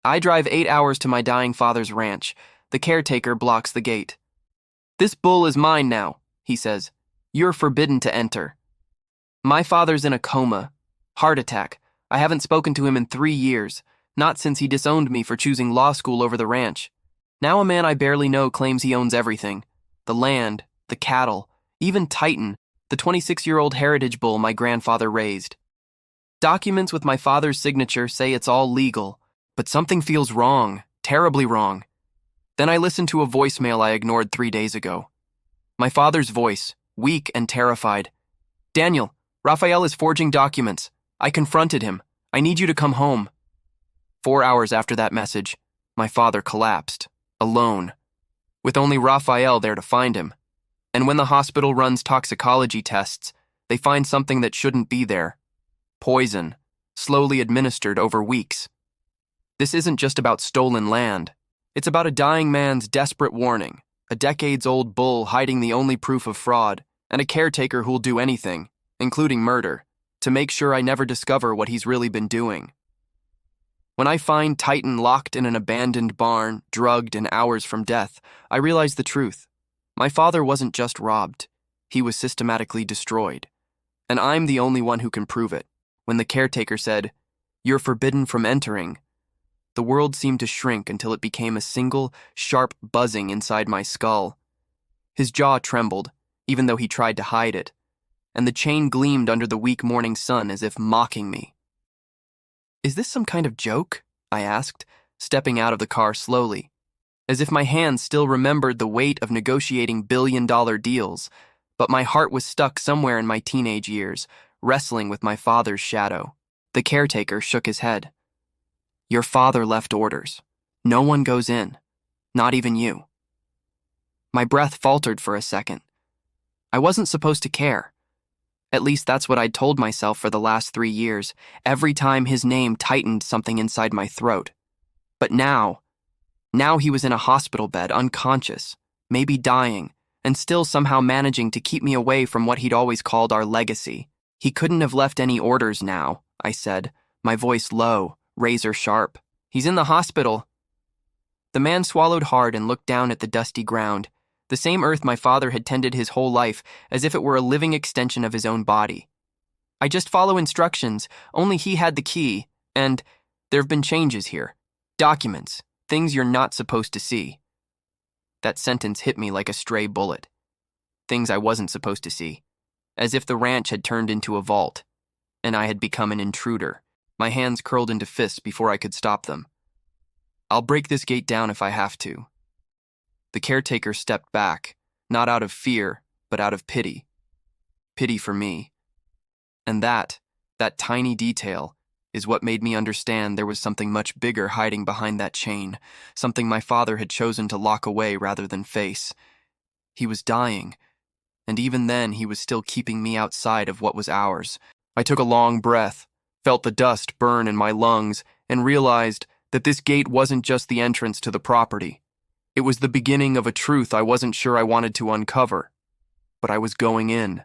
I drive 8 hours to my dying father's ranch. The caretaker blocks the gate. "This bull is mine now," he says. "You're forbidden to enter." My father's in a coma. Heart attack. I haven't spoken to him in 3 years, not since he disowned me for choosing law school over the ranch. Now a man I barely know claims he owns everything. The land, the cattle, even Titan, the 26-year-old heritage bull my grandfather raised. Documents with my father's signature say it's all legal, but something feels wrong, terribly wrong. Then I listen to a voicemail I ignored 3 days ago. My father's voice, weak and terrified. "Daniel, Raphael is forging documents. I confronted him. I need you to come home." 4 hours after that message, my father collapsed, alone, with only Raphael there to find him. And when the hospital runs toxicology tests, they find something that shouldn't be there. Poison, slowly administered over weeks. This isn't just about stolen land. It's about a dying man's desperate warning, a decades-old bull hiding the only proof of fraud, and a caretaker who'll do anything, including murder, to make sure I never discover what he's really been doing. When I find Titan locked in an abandoned barn, drugged and hours from death, I realize the truth. My father wasn't just robbed. He was systematically destroyed. And I'm the only one who can prove it. When the caretaker said, "You're forbidden from entering," the world seemed to shrink until it became a single, sharp buzzing inside my skull. His jaw trembled, even though he tried to hide it, and the chain gleamed under the weak morning sun as if mocking me. "Is this some kind of joke?" I asked, stepping out of the car slowly, as if my hands still remembered the weight of negotiating billion-dollar deals, but my heart was stuck somewhere in my teenage years, wrestling with my father's shadow. The caretaker shook his head. "Your father left orders. No one goes in, not even you." My breath faltered for a second. I wasn't supposed to care. At least that's what I'd told myself for the last 3 years, every time his name tightened something inside my throat. But now he was in a hospital bed, unconscious, maybe dying, and still somehow managing to keep me away from what he'd always called our legacy. "He couldn't have left any orders now," I said, my voice low, razor sharp. "He's in the hospital." The man swallowed hard and looked down at the dusty ground, the same earth my father had tended his whole life, as if it were a living extension of his own body. "I just follow instructions, only he had the key, and there've been changes here. Documents, things you're not supposed to see." That sentence hit me like a stray bullet. Things I wasn't supposed to see, as if the ranch had turned into a vault, and I had become an intruder. My hands curled into fists before I could stop them. "I'll break this gate down if I have to." The caretaker stepped back, not out of fear, but out of pity. Pity for me. And that tiny detail, is what made me understand there was something much bigger hiding behind that chain, something my father had chosen to lock away rather than face. He was dying, and even then he was still keeping me outside of what was ours. I took a long breath, felt the dust burn in my lungs, and realized that this gate wasn't just the entrance to the property. It was the beginning of a truth I wasn't sure I wanted to uncover. But I was going in,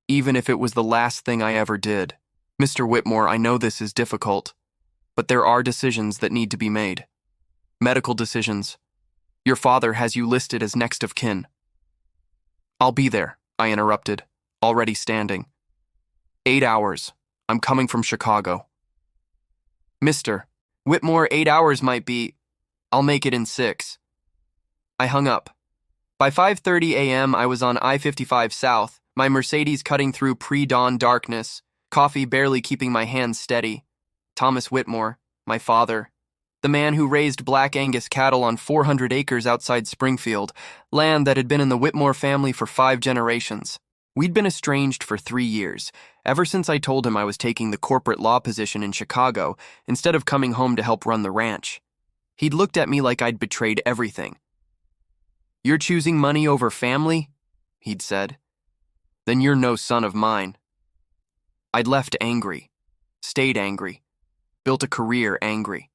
even if it was the last thing I ever did. "Mr. Whitmore, I know this is difficult, but there are decisions that need to be made. Medical decisions. Your father has you listed as next of kin." "I'll be there," I interrupted, already standing. 8 hours. I'm coming from Chicago." "Mr. Whitmore, 8 hours might be... I'll make it in 6. I hung up. By 5:30 a.m., I was on I-55 South, my Mercedes cutting through pre-dawn darkness, coffee barely keeping my hands steady. Thomas Whitmore, my father, the man who raised Black Angus cattle on 400 acres outside Springfield, land that had been in the Whitmore family for 5 generations. We'd been estranged for 3 years, ever since I told him I was taking the corporate law position in Chicago instead of coming home to help run the ranch. He'd looked at me like I'd betrayed everything. "You're choosing money over family?" he'd said. "Then you're no son of mine." I'd left angry, stayed angry, built a career angry.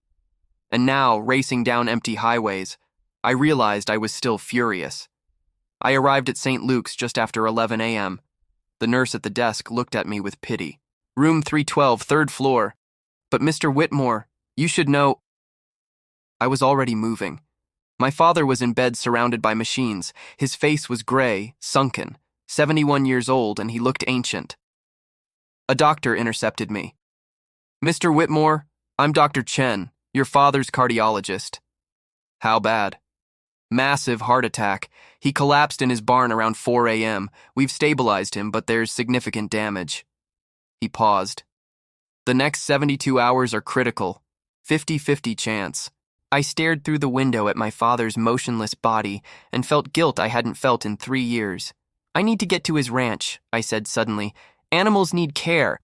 And now, racing down empty highways, I realized I was still furious. I arrived at St. Luke's just after 11 a.m. The nurse at the desk looked at me with pity. "Room 312, third floor. But Mr. Whitmore, you should know..." I was already moving. My father was in bed surrounded by machines. His face was gray, sunken, 71 years old, and he looked ancient. A doctor intercepted me. "Mr. Whitmore, I'm Dr. Chen, your father's cardiologist." "How bad?" "Massive heart attack. He collapsed in his barn around 4 a.m. We've stabilized him, but there's significant damage." He paused. "The next 72 hours are critical. 50-50 chance." I stared through the window at my father's motionless body and felt guilt I hadn't felt in 3 years. "I need to get to his ranch," I said suddenly. "Animals need care."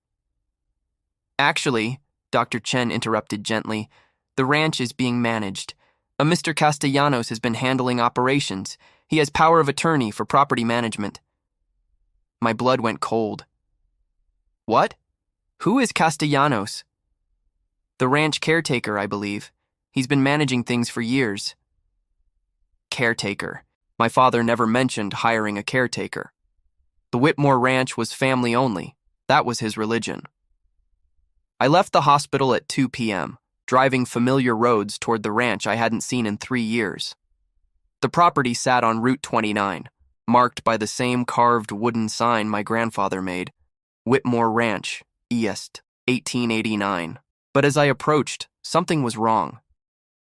"Actually," Dr. Chen interrupted gently, "the ranch is being managed. A Mr. Castellanos has been handling operations. He has power of attorney for property management." My blood went cold. "What? Who is Castellanos?" "The ranch caretaker, I believe. He's been managing things for years." Caretaker. My father never mentioned hiring a caretaker. The Whitmore Ranch was family only. That was his religion. I left the hospital at 2 p.m., driving familiar roads toward the ranch I hadn't seen in 3 years. The property sat on Route 29, marked by the same carved wooden sign my grandfather made, Whitmore Ranch, East, 1889. But as I approached, something was wrong.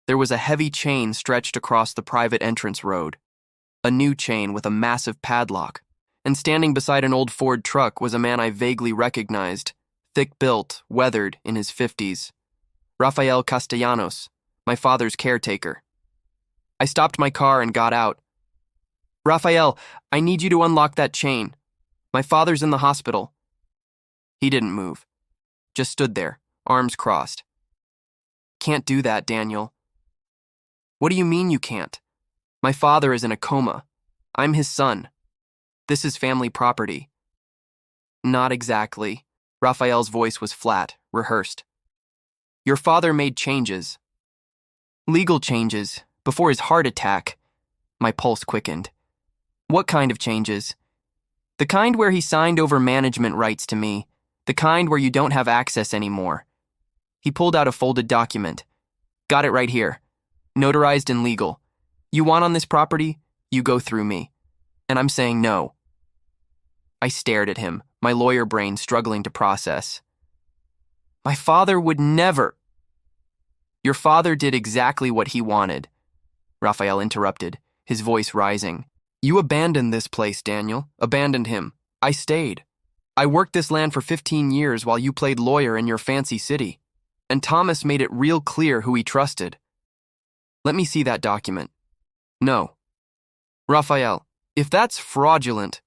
There was a heavy chain stretched across the private entrance road, a new chain with a massive padlock, and standing beside an old Ford truck was a man I vaguely recognized, thick-built, weathered, in his 50s. Rafael Castellanos, my father's caretaker. I stopped my car and got out. "Rafael, I need you to unlock that chain. My father's in the hospital." He didn't move, just stood there, arms crossed. "Can't do that, Daniel." "What do you mean you can't? My father is in a coma. I'm his son. This is family property." "Not exactly." Raphael's voice was flat, rehearsed. "Your father made changes. Legal changes, before his heart attack." My pulse quickened. "What kind of changes?" "The kind where he signed over management rights to me. The kind where you don't have access anymore." He pulled out a folded document. "Got it right here. Notarized and legal. You want on this property? You go through me. And I'm saying no." I stared at him, my lawyer brain struggling to process. "My father would never." "Your father did exactly what he wanted," Raphael interrupted, his voice rising. "You abandoned this place, Daniel. Abandoned him. I stayed. I worked this land for 15 years while you played lawyer in your fancy city. And Thomas made it real clear who he trusted." "Let me see that document." "No." "Raphael, if that's fraudulent,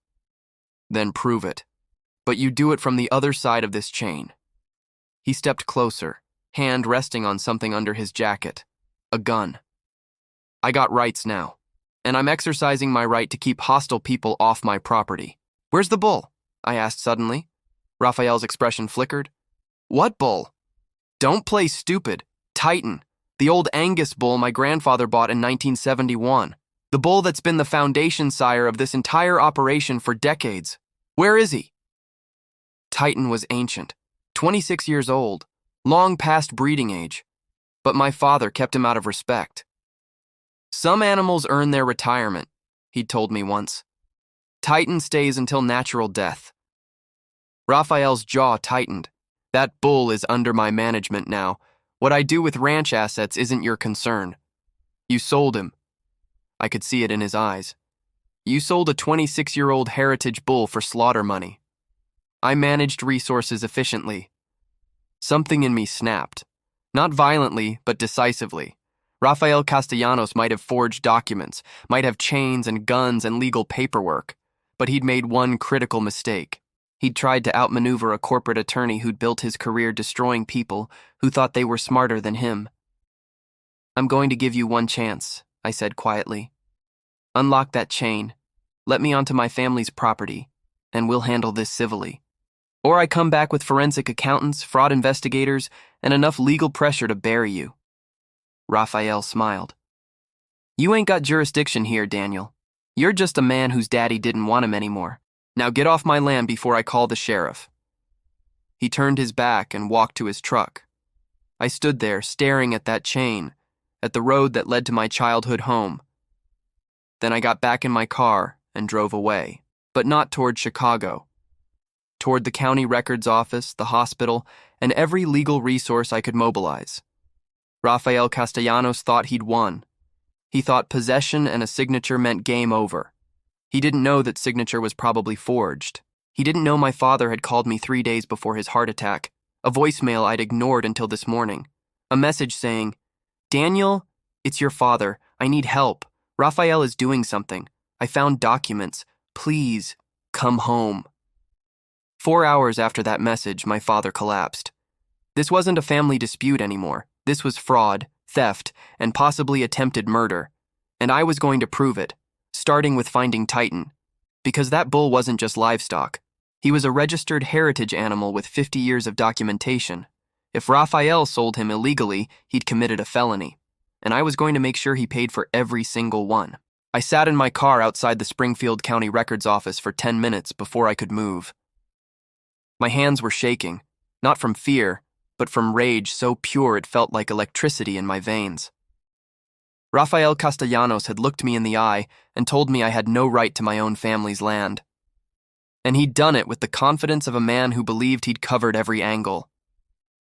then prove it. But you do it from the other side of this chain." He stepped closer, hand resting on something under his jacket. A gun. "I got rights now, and I'm exercising my right to keep hostile people off my property." "Where's the bull?" I asked suddenly. Raphael's expression flickered. "What bull?" "Don't play stupid. Titan. The old Angus bull my grandfather bought in 1971. The bull that's been the foundation sire of this entire operation for decades. Where is he?" Titan was ancient, 26 years old, long past breeding age. But my father kept him out of respect. "Some animals earn their retirement," he'd told me once. "Titan stays until natural death." Raphael's jaw tightened. "That bull is under my management now. What I do with ranch assets isn't your concern. You sold him." I could see it in his eyes. "You sold a 26-year-old heritage bull for slaughter money. I managed resources efficiently." Something in me snapped. Not violently, but decisively. Rafael Castellanos might have forged documents, might have chains and guns and legal paperwork, but he'd made one critical mistake. He'd tried to outmaneuver a corporate attorney who'd built his career destroying people who thought they were smarter than him. "I'm going to give you one chance," I said quietly. "Unlock that chain, let me onto my family's property, and we'll handle this civilly. Or I come back with forensic accountants, fraud investigators, and enough legal pressure to bury you." Raphael smiled. "You ain't got jurisdiction here, Daniel. You're just a man whose daddy didn't want him anymore. Now get off my land before I call the sheriff." He turned his back and walked to his truck. I stood there staring at that chain, at the road that led to my childhood home. Then I got back in my car and drove away, but not toward Chicago. Toward the county records office, the hospital, and every legal resource I could mobilize. Rafael Castellanos thought he'd won. He thought possession and a signature meant game over. He didn't know that signature was probably forged. He didn't know my father had called me 3 days before his heart attack, a voicemail I'd ignored until this morning. A message saying, "Daniel, it's your father. I need help. Rafael is doing something. I found documents. Please, come home." 4 hours after that message, my father collapsed. This wasn't a family dispute anymore. This was fraud, theft, and possibly attempted murder. And I was going to prove it, starting with finding Titan. Because that bull wasn't just livestock. He was a registered heritage animal with 50 years of documentation. If Rafael sold him illegally, he'd committed a felony. And I was going to make sure he paid for every single one. I sat in my car outside the Springfield County Records office for 10 minutes before I could move. My hands were shaking, not from fear, but from rage so pure it felt like electricity in my veins. Rafael Castellanos had looked me in the eye and told me I had no right to my own family's land. And he'd done it with the confidence of a man who believed he'd covered every angle.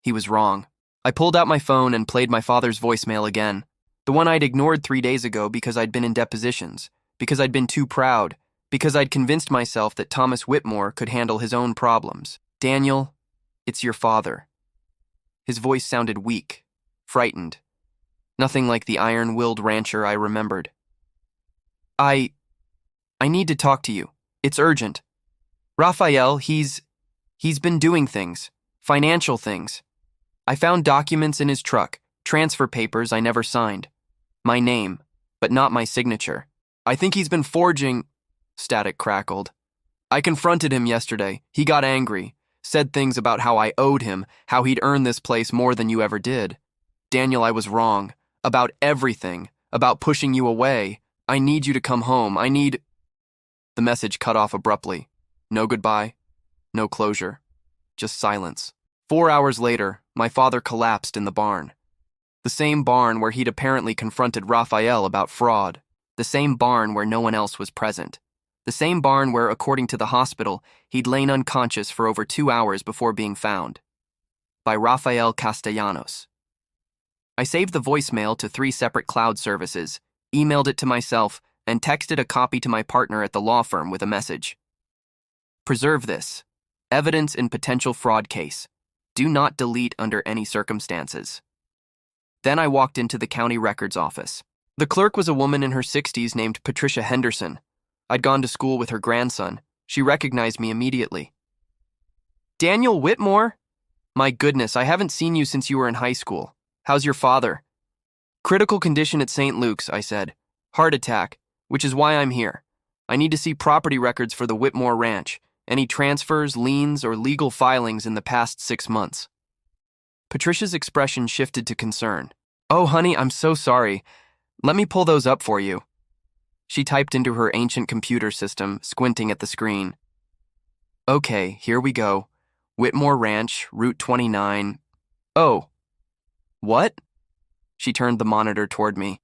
He was wrong. I pulled out my phone and played my father's voicemail again, the one I'd ignored 3 days ago because I'd been in depositions, because I'd been too proud, because I'd convinced myself that Thomas Whitmore could handle his own problems. "Daniel, it's your father." His voice sounded weak, frightened, nothing like the iron-willed rancher I remembered. I need to talk to you. It's urgent. Rafael, he's been doing things, financial things. I found documents in his truck, transfer papers I never signed. My name, but not my signature. I think he's been forging..." Static crackled. "I confronted him yesterday. He got angry, said things about how I owed him, how he'd earned this place more than you ever did. Daniel, I was wrong. About everything. About pushing you away. I need you to come home. I need..." The message cut off abruptly. No goodbye. No closure. Just silence. 4 hours later, my father collapsed in the barn. The same barn where he'd apparently confronted Rafael about fraud. The same barn where no one else was present. The same barn where, according to the hospital, he'd lain unconscious for over 2 hours before being found. By Rafael Castellanos. I saved the voicemail to 3 separate cloud services, emailed it to myself, and texted a copy to my partner at the law firm with a message. "Preserve this. Evidence in potential fraud case. Do not delete under any circumstances." Then I walked into the county records office. The clerk was a woman in her 60s named Patricia Henderson. I'd gone to school with her grandson. She recognized me immediately. "Daniel Whitmore? My goodness, I haven't seen you since you were in high school. How's your father?" "Critical condition at St. Luke's," I said. "Heart attack, which is why I'm here. I need to see property records for the Whitmore Ranch. Any transfers, liens, or legal filings in the past 6 months." Patricia's expression shifted to concern. "Oh, honey, I'm so sorry. Let me pull those up for you." She typed into her ancient computer system, squinting at the screen. "Okay, here we go. Whitmore Ranch, Route 29. Oh. What?" She turned the monitor toward me.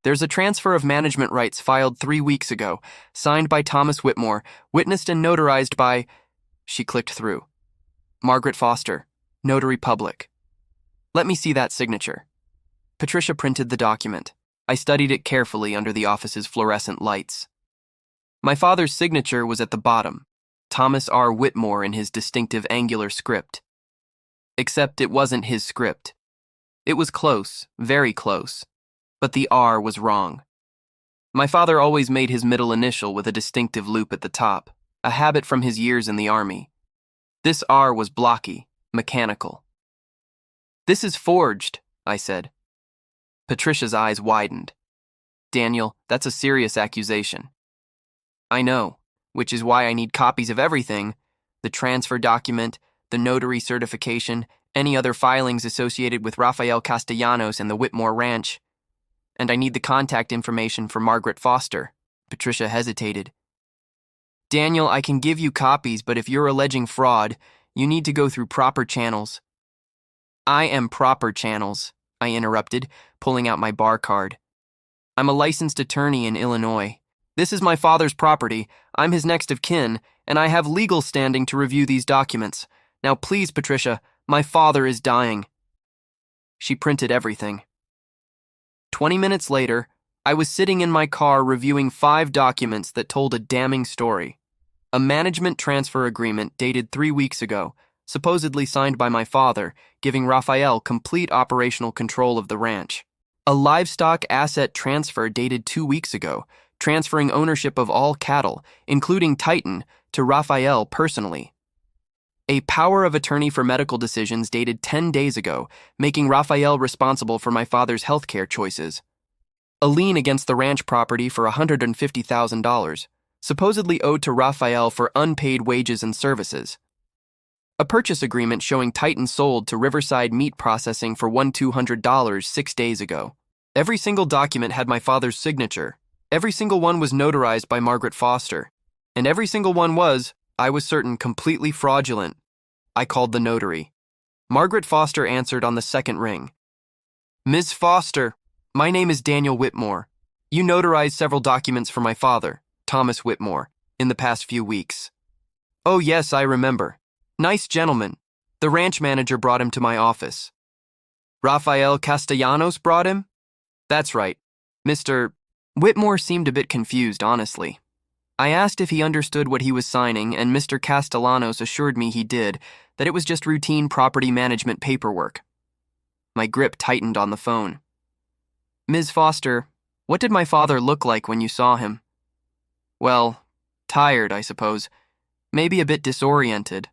"There's a transfer of management rights filed 3 weeks ago, signed by Thomas Whitmore, witnessed and notarized by..." She clicked through. "Margaret Foster, Notary Public. Let me see that signature." Patricia printed the document. I studied it carefully under the office's fluorescent lights. My father's signature was at the bottom, Thomas R. Whitmore in his distinctive angular script. Except it wasn't his script. It was close, very close, but the R was wrong. My father always made his middle initial with a distinctive loop at the top, a habit from his years in the army. This R was blocky, mechanical. "This is forged," I said. Patricia's eyes widened. "Daniel, that's a serious accusation." "I know, which is why I need copies of everything, the transfer document, the notary certification, any other filings associated with Rafael Castellanos and the Whitmore Ranch. And I need the contact information for Margaret Foster." Patricia hesitated. "Daniel, I can give you copies, but if you're alleging fraud, you need to go through proper channels." "I am proper channels," I interrupted, pulling out my bar card. I'm a licensed attorney in Illinois. This is my father's property. I'm his next of kin, and I have legal standing to review these documents. Now please, Patricia, my father is dying. She printed everything. 20 minutes later, I was sitting in my car reviewing 5 documents that told a damning story. A management transfer agreement dated 3 weeks ago, supposedly signed by my father, giving Raphael complete operational control of the ranch. A livestock asset transfer dated 2 weeks ago, transferring ownership of all cattle, including Titan, to Raphael personally. A power of attorney for medical decisions dated 10 days ago, making Raphael responsible for my father's healthcare choices. A lien against the ranch property for $150,000, supposedly owed to Raphael for unpaid wages and services. A purchase agreement showing Titan sold to Riverside Meat Processing for $1,200 6 days ago. Every single document had my father's signature. Every single one was notarized by Margaret Foster. And every single one was, I was certain, completely fraudulent. I called the notary. Margaret Foster answered on the second ring. Ms. Foster, my name is Daniel Whitmore. You notarized several documents for my father, Thomas Whitmore, in the past few weeks. Oh yes, I remember. Nice gentleman. The ranch manager brought him to my office. Rafael Castellanos brought him? That's right. Mr. Whitmore seemed a bit confused, honestly. I asked if he understood what he was signing, and Mr. Castellanos assured me he did, that it was just routine property management paperwork. My grip tightened on the phone. Ms. Foster, what did my father look like when you saw him? Well, tired, I suppose. Maybe a bit disoriented.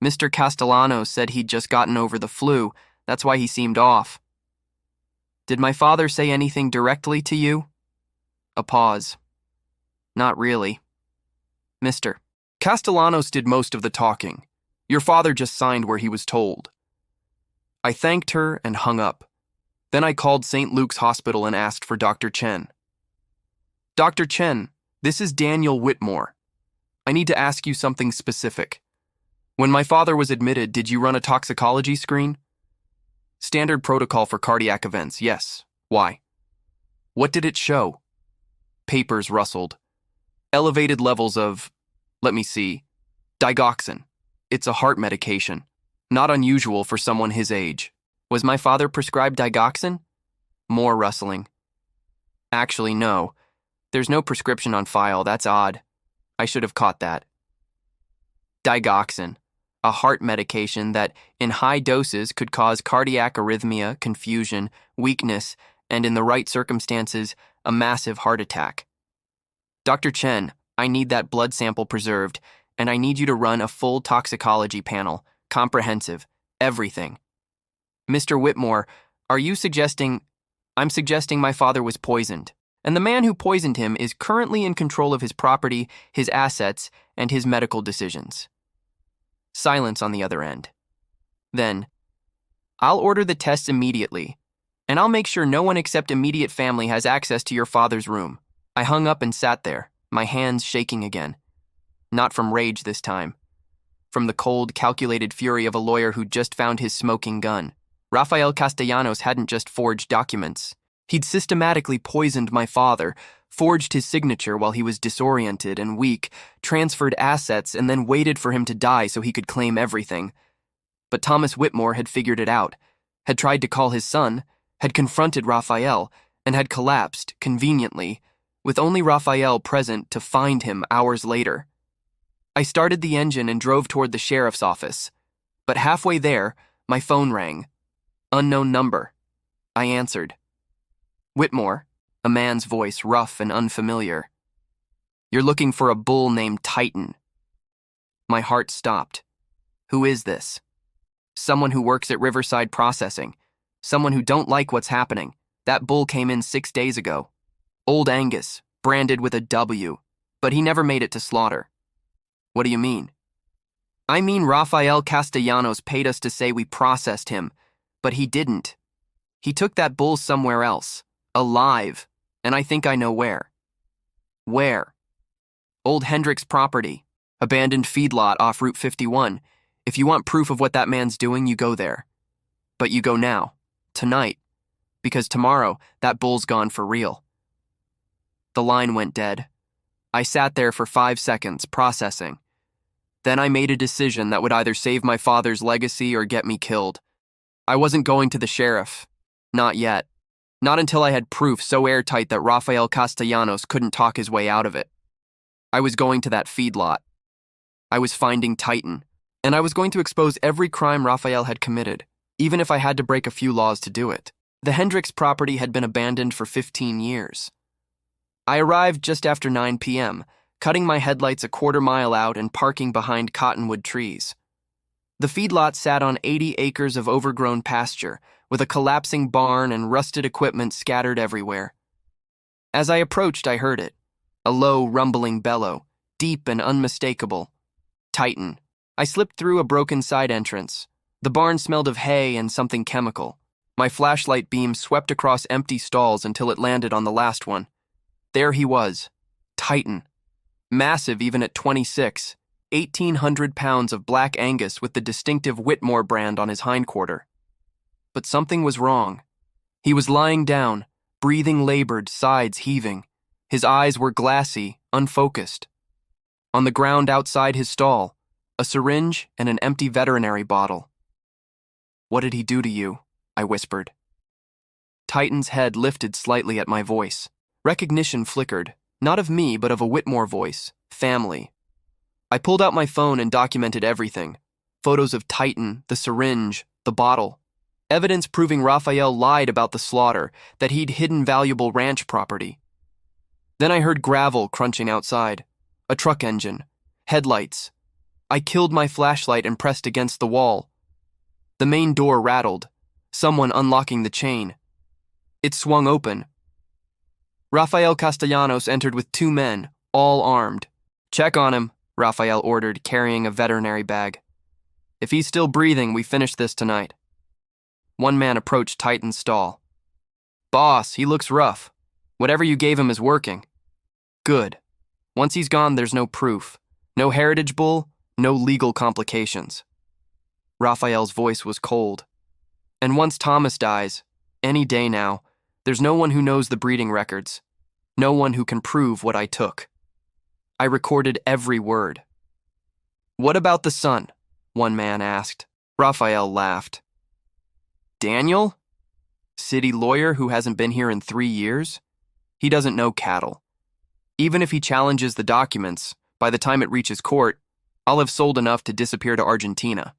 Mr. Castellanos said he'd just gotten over the flu. That's why he seemed off. Did my father say anything directly to you? A pause. Not really. Mr. Castellanos did most of the talking. Your father just signed where he was told. I thanked her and hung up. Then I called St. Luke's Hospital and asked for Dr. Chen. Dr. Chen, this is Daniel Whitmore. I need to ask you something specific. When my father was admitted, did you run a toxicology screen? Standard protocol for cardiac events, yes. Why? What did it show? Papers rustled. Elevated levels of, let me see, digoxin. It's a heart medication. Not unusual for someone his age. Was my father prescribed digoxin? More rustling. Actually, no. There's no prescription on file, that's odd. I should have caught that. Digoxin, a heart medication that, in high doses, could cause cardiac arrhythmia, confusion, weakness, and in the right circumstances, a massive heart attack. Dr. Chen, I need that blood sample preserved, and I need you to run a full toxicology panel, comprehensive, everything. Mr. Whitmore, are you suggesting... I'm suggesting my father was poisoned, and the man who poisoned him is currently in control of his property, his assets, and his medical decisions. Silence on the other end. Then, I'll order the tests immediately, and I'll make sure no one except immediate family has access to your father's room. I hung up and sat there, my hands shaking again. Not from rage this time. From the cold, calculated fury of a lawyer who'd just found his smoking gun. Rafael Castellanos hadn't just forged documents. He'd systematically poisoned my father, forged his signature while he was disoriented and weak, transferred assets, and then waited for him to die so he could claim everything. But Thomas Whitmore had figured it out, had tried to call his son, had confronted Raphael, and had collapsed, conveniently, with only Raphael present to find him hours later. I started the engine and drove toward the sheriff's office. But halfway there, my phone rang. Unknown number. I answered. Whitmore, a man's voice rough and unfamiliar. You're looking for a bull named Titan. My heart stopped. Who is this? Someone who works at Riverside Processing. Someone who don't like what's happening. That bull came in 6 days ago. Old Angus, branded with a W, but he never made it to slaughter. What do you mean? I mean Rafael Castellanos paid us to say we processed him, but he didn't. He took that bull somewhere else, alive, and I think I know where. Where? Old Hendrick's property, abandoned feedlot off Route 51. If you want proof of what that man's doing, you go there. But you go now, tonight, because tomorrow that bull's gone for real. The line went dead. I sat there for 5 seconds, processing. Then I made a decision that would either save my father's legacy or get me killed. I wasn't going to the sheriff. Not yet. Not until I had proof so airtight that Rafael Castellanos couldn't talk his way out of it. I was going to that feedlot. I was finding Titan, and I was going to expose every crime Rafael had committed, even if I had to break a few laws to do it. The Hendricks property had been abandoned for 15 years. I arrived just after 9 p.m., cutting my headlights a quarter mile out and parking behind cottonwood trees. The feedlot sat on 80 acres of overgrown pasture, with a collapsing barn and rusted equipment scattered everywhere. As I approached, I heard it, a low, rumbling bellow, deep and unmistakable. Titan. I slipped through a broken side entrance. The barn smelled of hay and something chemical. My flashlight beam swept across empty stalls until it landed on the last one. There he was, Titan. Massive even at 26, 1,800 pounds of Black Angus with the distinctive Whitmore brand on his hindquarter. But something was wrong. He was lying down, breathing labored, sides heaving. His eyes were glassy, unfocused. On the ground outside his stall, a syringe and an empty veterinary bottle. "What did he do to you?" I whispered. Titan's head lifted slightly at my voice. Recognition flickered, not of me, but of a Whitmore voice, family. I pulled out my phone and documented everything. Photos of Titan, the syringe, the bottle. Evidence proving Rafael lied about the slaughter, that he'd hidden valuable ranch property. Then I heard gravel crunching outside, a truck engine, headlights. I killed my flashlight and pressed against the wall. The main door rattled, someone unlocking the chain. It swung open. Rafael Castellanos entered with 2 men, all armed. "Check on him," Rafael ordered, carrying a veterinary bag. "If he's still breathing, we finish this tonight." One man approached Titan's stall. "Boss, he looks rough. Whatever you gave him is working." "Good. Once he's gone, there's no proof. No heritage bull, no legal complications." Rafael's voice was cold. "And once Thomas dies, any day now, there's no one who knows the breeding records. No one who can prove what I took." I recorded every word. "What about the son?" one man asked. Rafael laughed. "Daniel? City lawyer who hasn't been here in 3 years? He doesn't know cattle. Even if he challenges the documents, by the time it reaches court, I'll have sold enough to disappear to Argentina."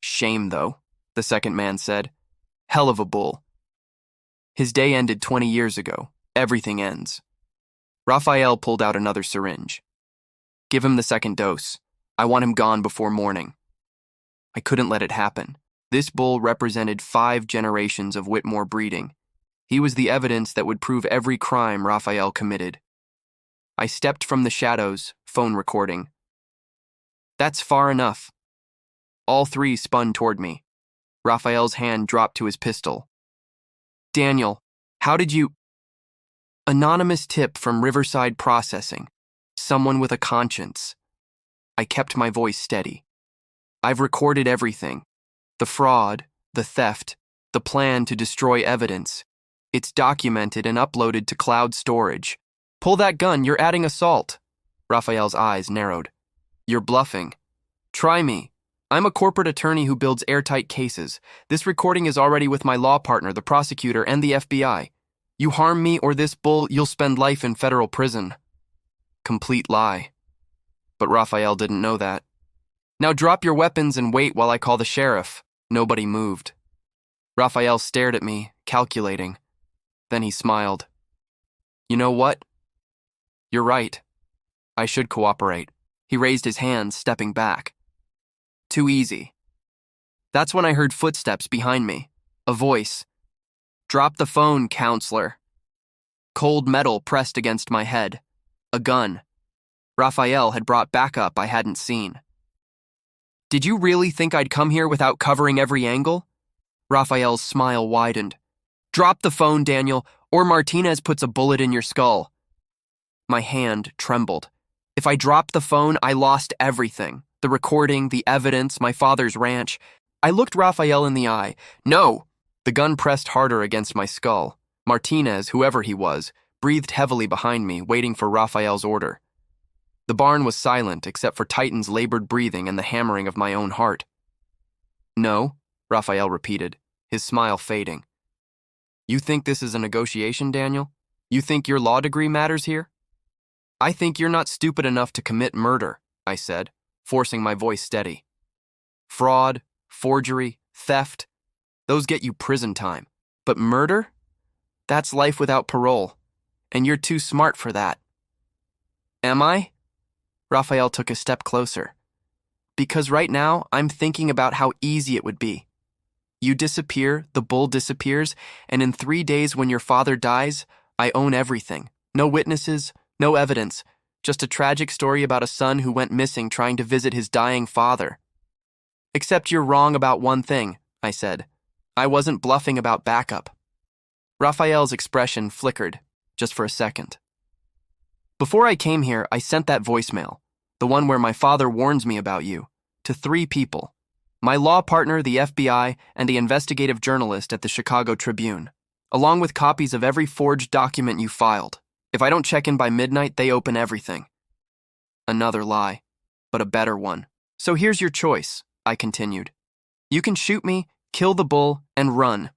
"Shame, though," the second man said. "Hell of a bull. His day ended 20 years ago. Everything ends." Rafael pulled out another syringe. "Give him the second dose. I want him gone before morning." I couldn't let it happen. This bull represented 5 generations of Whitmore breeding. He was the evidence that would prove every crime Rafael committed. I stepped from the shadows, phone recording. "That's far enough." All 3 spun toward me. Rafael's hand dropped to his pistol. "Daniel, how did you—" "Anonymous tip from Riverside Processing. Someone with a conscience." I kept my voice steady. "I've recorded everything. The fraud, the theft, the plan to destroy evidence. It's documented and uploaded to cloud storage. Pull that gun, you're adding assault." Rafael's eyes narrowed. "You're bluffing. Try me. I'm a corporate attorney who builds airtight cases. This recording is already with my law partner, the prosecutor, and the FBI. You harm me or this bull, you'll spend life in federal prison." Complete lie. But Rafael didn't know that. "Now drop your weapons and wait while I call the sheriff." Nobody moved. Rafael stared at me, calculating. Then he smiled. "You know what? You're right. I should cooperate." He raised his hands, stepping back. "Too easy." That's when I heard footsteps behind me. A voice. "Drop the phone, counselor." Cold metal pressed against my head. A gun. Rafael had brought backup I hadn't seen. "Did you really think I'd come here without covering every angle?" Rafael's smile widened. "Drop the phone, Daniel, or Martinez puts a bullet in your skull." My hand trembled. If I dropped the phone, I lost everything. The recording, the evidence, my father's ranch. I looked Rafael in the eye. "No, The gun pressed harder against my skull. Martinez, whoever he was, breathed heavily behind me, waiting for Raphael's order. The barn was silent except for Titan's labored breathing and the hammering of my own heart. "No," Raphael repeated, his smile fading. "You think this is a negotiation, Daniel? You think your law degree matters here?" "I think you're not stupid enough to commit murder," I said, forcing my voice steady. "Fraud, forgery, theft, those get you prison time. But murder? That's life without parole, and you're too smart for that." "Am I?" Raphael took a step closer. "Because right now, I'm thinking about how easy it would be. You disappear, the bull disappears, and in 3 days when your father dies, I own everything. No witnesses, no evidence, just a tragic story about a son who went missing trying to visit his dying father." "Except you're wrong about one thing," I said. "I wasn't bluffing about backup." Raphael's expression flickered, just for a second. "Before I came here, I sent that voicemail, the one where my father warns me about you, to 3 people. My law partner, the FBI, and the investigative journalist at the Chicago Tribune, along with copies of every forged document you filed. If I don't check in by midnight, they open everything." Another lie, but a better one. "So here's your choice," I continued. "You can shoot me, kill the bull, and run.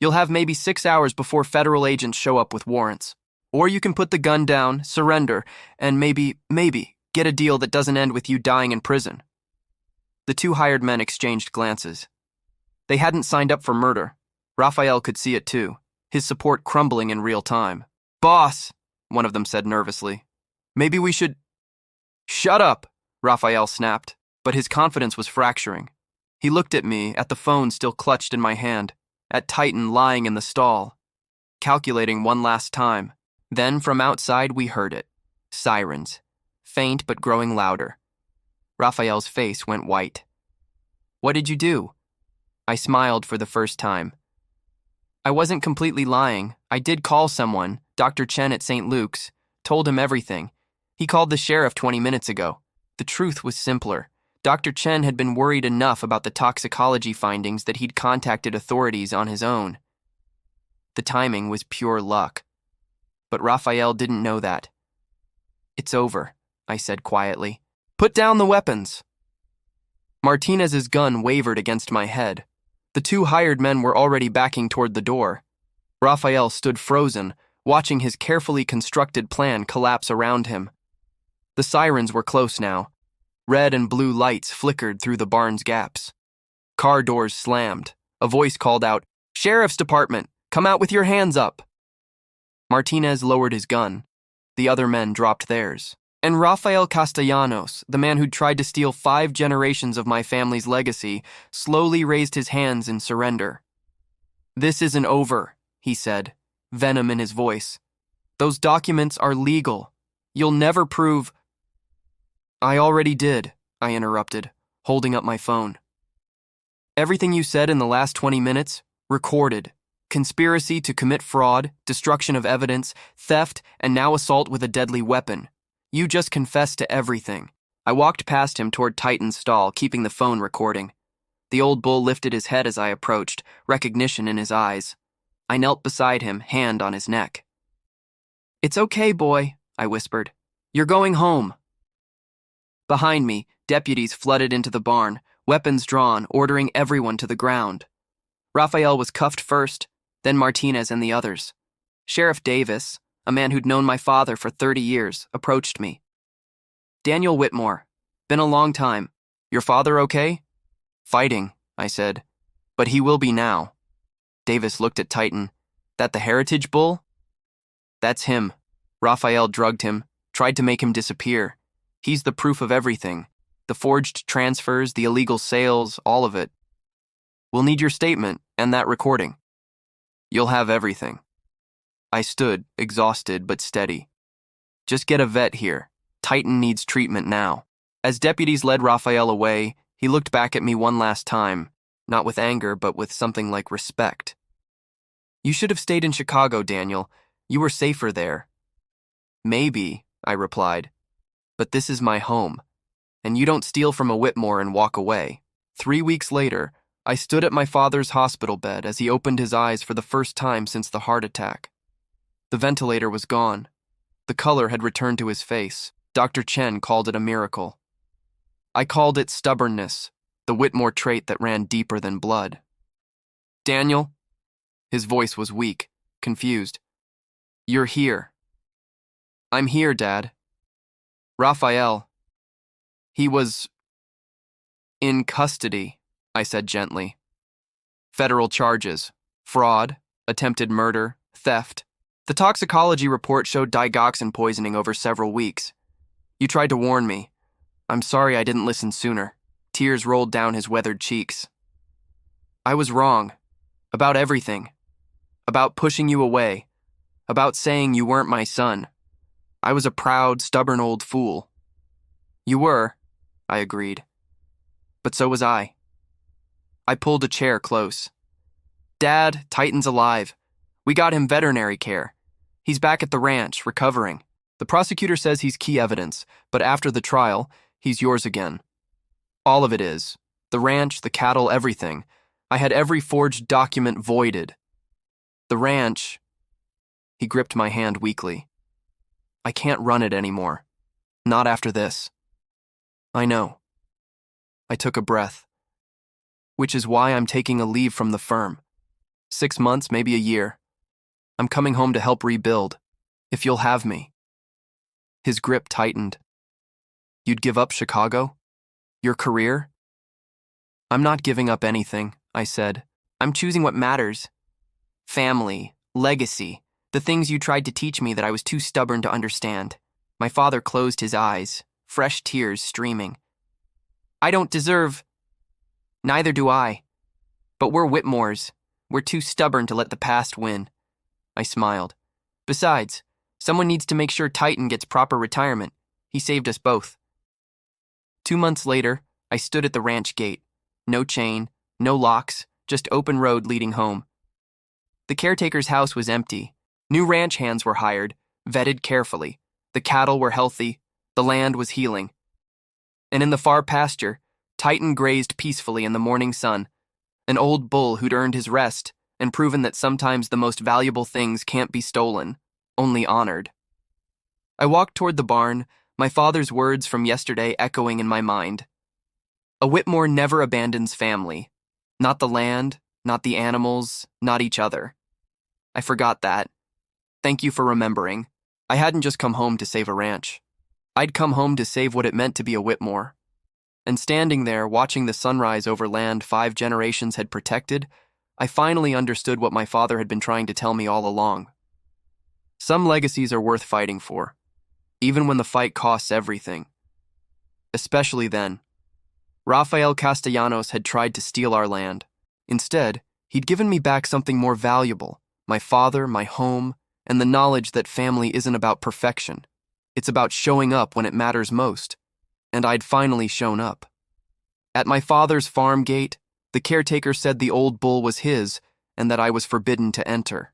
You'll have maybe 6 hours before federal agents show up with warrants. Or you can put the gun down, surrender, and maybe, get a deal that doesn't end with you dying in prison." The 2 hired men exchanged glances. They hadn't signed up for murder. Raphael could see it too, his support crumbling in real time. "Boss," one of them said nervously, "maybe we should—" "Shut up," Raphael snapped, but his confidence was fracturing. He looked at me, at the phone still clutched in my hand, at Titan lying in the stall, calculating one last time. Then from outside we heard it. Sirens, faint but growing louder. Raphael's face went white. "What did you do?" I smiled for the first time. "I wasn't completely lying. I did call someone, Dr. Chen at St. Luke's, told him everything. He called the sheriff 20 minutes ago. The truth was simpler. Dr. Chen had been worried enough about the toxicology findings that he'd contacted authorities on his own. The timing was pure luck. But Raphael didn't know that. "It's over," I said quietly. "Put down the weapons." Martinez's gun wavered against my head. The 2 hired men were already backing toward the door. Raphael stood frozen, watching his carefully constructed plan collapse around him. The sirens were close now. Red and blue lights flickered through the barn's gaps. Car doors slammed. A voice called out, "Sheriff's Department, come out with your hands up." Martinez lowered his gun. The other men dropped theirs. And Rafael Castellanos, the man who'd tried to steal 5 generations of my family's legacy, slowly raised his hands in surrender. "This isn't over," he said, venom in his voice. "Those documents are legal. You'll never prove—" "I already did," I interrupted, holding up my phone. "Everything you said in the last 20 minutes, recorded. Conspiracy to commit fraud, destruction of evidence, theft, and now assault with a deadly weapon. You just confessed to everything." I walked past him toward Titan's stall, keeping the phone recording. The old bull lifted his head as I approached, recognition in his eyes. I knelt beside him, hand on his neck. "It's okay, boy," I whispered. "You're going home." Behind me, deputies flooded into the barn, weapons drawn, ordering everyone to the ground. Raphael was cuffed first, then Martinez and the others. Sheriff Davis, a man who'd known my father for 30 years, approached me. "Daniel Whitmore. Been a long time. Your father okay?" "Fighting," I said. "But he will be now." Davis looked at Titan. "That the Heritage Bull?" "That's him. Raphael drugged him, tried to make him disappear. He's the proof of everything. The forged transfers, the illegal sales, all of it. We'll need your statement and that recording." "You'll have everything." I stood, exhausted but steady. "Just get a vet here. Titan needs treatment now." As deputies led Raphael away, he looked back at me one last time, not with anger, but with something like respect. "You should have stayed in Chicago, Daniel. You were safer there." "Maybe," I replied, "but this is my home, and you don't steal from a Whitmore and walk away." 3 weeks later, I stood at my father's hospital bed as he opened his eyes for the first time since the heart attack. The ventilator was gone. The color had returned to his face. Dr. Chen called it a miracle. I called it stubbornness, the Whitmore trait that ran deeper than blood. "Daniel?" His voice was weak, confused. "You're here." "I'm here, Dad." "Raphael. He was in custody," I said gently. "Federal charges, fraud, attempted murder, theft. The toxicology report showed digoxin poisoning over several weeks. You tried to warn me. I'm sorry I didn't listen sooner." Tears rolled down his weathered cheeks. "I was wrong. About everything. About pushing you away. About saying you weren't my son. I was a proud, stubborn old fool." "You were," I agreed. "But so was I." I pulled a chair close. "Dad, Titan's alive. We got him veterinary care. He's back at the ranch, recovering. The prosecutor says he's key evidence, but after the trial, he's yours again. All of it is. The ranch, the cattle, everything. I had every forged document voided. The ranch..." He gripped my hand weakly. "I can't run it anymore. Not after this." "I know." I took a breath. "Which is why I'm taking a leave from the firm. 6 months, maybe a year. I'm coming home to help rebuild, if you'll have me." His grip tightened. "You'd give up Chicago? Your career?" "I'm not giving up anything," I said. "I'm choosing what matters. Family, legacy, the things you tried to teach me that I was too stubborn to understand." My father closed his eyes, fresh tears streaming. "I don't deserve..." "Neither do I. But we're Whitmores. We're too stubborn to let the past win." I smiled. "Besides, someone needs to make sure Titan gets proper retirement. He saved us both." 2 months later, I stood at the ranch gate. No chain, no locks, just open road leading home. The caretaker's house was empty. New ranch hands were hired, vetted carefully. The cattle were healthy. The land was healing. And in the far pasture, Titan grazed peacefully in the morning sun, an old bull who'd earned his rest and proven that sometimes the most valuable things can't be stolen, only honored. I walked toward the barn, my father's words from yesterday echoing in my mind. A Whitmore never abandons family. Not the land, not the animals, not each other. I forgot that. Thank you for remembering. I hadn't just come home to save a ranch. I'd come home to save what it meant to be a Whitmore. And standing there, watching the sunrise over land 5 generations had protected, I finally understood what my father had been trying to tell me all along. Some legacies are worth fighting for, even when the fight costs everything. Especially then. Rafael Castellanos had tried to steal our land. Instead, he'd given me back something more valuable, my father, my home, and the knowledge that family isn't about perfection. It's about showing up when it matters most. And I'd finally shown up. At my father's farm gate, the caretaker said the old bull was his and that I was forbidden to enter.